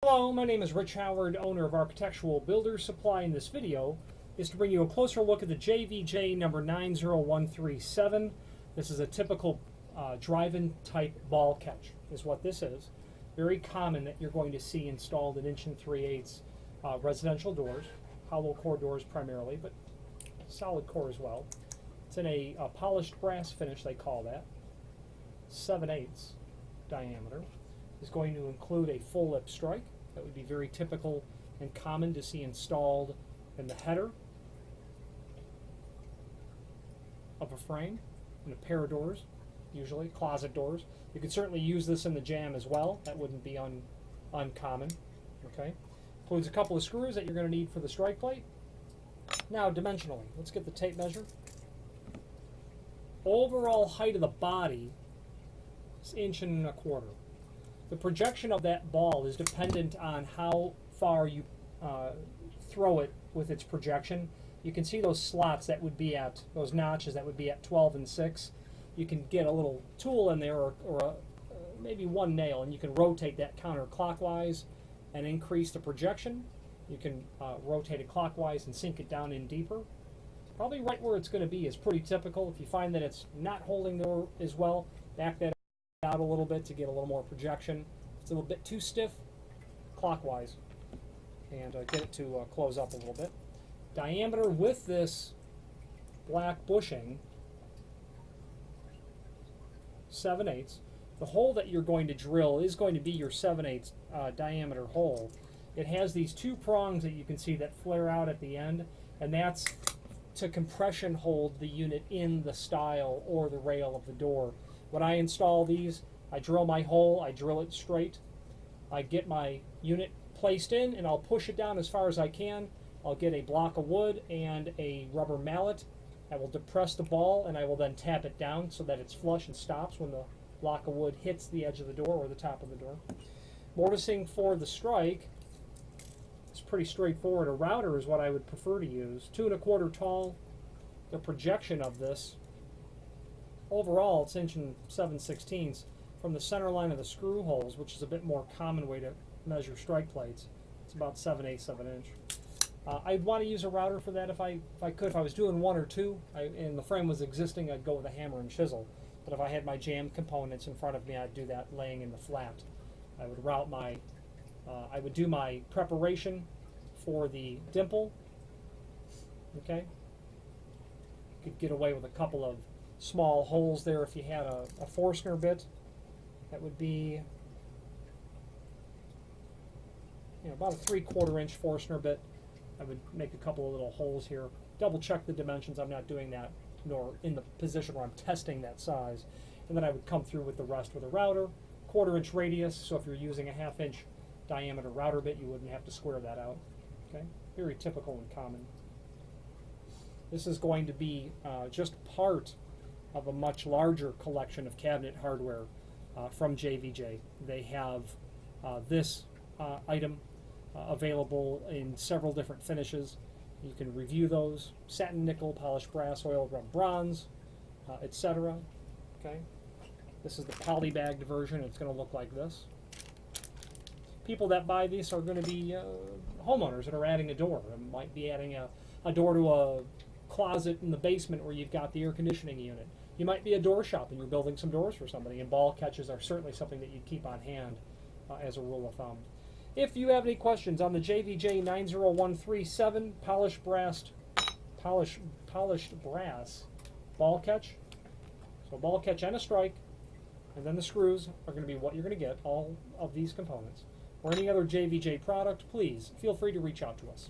Hello, my name is Rich Howard, owner of Architectural Builders Supply. In this video is to bring you a closer look at the JVJ number 90137. This is a typical drive-in type ball catch is what this is. Very common that you're going to see installed in 1 3/8 residential doors, hollow core doors primarily, but solid core as well. It's in a polished brass finish, they call that. 7/8 diameter. Is going to include a full lip strike. That would be very typical and common to see installed in the header of a frame in a pair of doors, usually closet doors. You could certainly use this in the jamb as well. That wouldn't be uncommon. Okay, includes a couple of screws that you're going to need for the strike plate. Now dimensionally, let's get the tape measure. Overall height of the body is 1 1/4 inches. The projection of that ball is dependent on how far you throw it with its projection. You can see those slots that would be at, those notches that would be at 12 and 6. You can get a little tool in there or maybe one nail, and you can rotate that counterclockwise and increase the projection. You can rotate it clockwise and sink it down in deeper. Probably right where it's going to be is pretty typical. If you find that it's not holding there as well, back that out a little bit to get a little more projection. If it's a little bit too stiff, clockwise, and get it to close up a little bit. Diameter with this black bushing, 7/8. The hole that you're going to drill is going to be your 7/8 diameter hole. It has these two prongs that you can see that flare out at the end, and that's to compression hold the unit in the stile or the rail of the door. When I install these, I drill my hole, I drill it straight, I get my unit placed in, and I'll push it down as far as I can. I'll get a block of wood and a rubber mallet. I will depress the ball, and I will then tap it down so that it's flush and stops when the block of wood hits the edge of the door or the top of the door. Mortising for the strike is pretty straightforward. A router is what I would prefer to use. 2 1/4 tall. The projection of this, overall, it's 1 7/16 from the center line of the screw holes, which is a bit more common way to measure strike plates. It's about 7/8 of an inch. I'd want to use a router for that if I could. If I was doing 1 or 2 and the frame was existing, I'd go with a hammer and chisel. But if I had my jammed components in front of me, I'd do that laying in the flat. I would route my, I would do my preparation for the dimple. Okay, you could get away with a couple of small holes there if you had a Forstner bit. That would be, about a 3/4 inch Forstner bit. I would make a couple of little holes here. Double check the dimensions. I'm not doing that, nor in the position where I'm testing that size. And then I would come through with the rest with a router, 1/4 inch radius. So if you're using a 1/2 inch diameter router bit, you wouldn't have to square that out. Okay, very typical and common. This is going to be just part of a much larger collection of cabinet hardware from JVJ. They have this item available in several different finishes. You can review those: satin, nickel, polished brass, oil rub bronze, etc. Okay, this is the poly-bagged version. It's going to look like this. People that buy these are going to be homeowners that are adding a door. It might be adding a door to a closet in the basement where you've got the air conditioning unit. You might be a door shop and you're building some doors for somebody, and ball catches are certainly something that you'd keep on hand as a rule of thumb. If you have any questions on the JVJ 90137 polished brass ball catch, so ball catch and a strike, and then the screws are going to be what you're going to get, all of these components, or any other JVJ product, please feel free to reach out to us.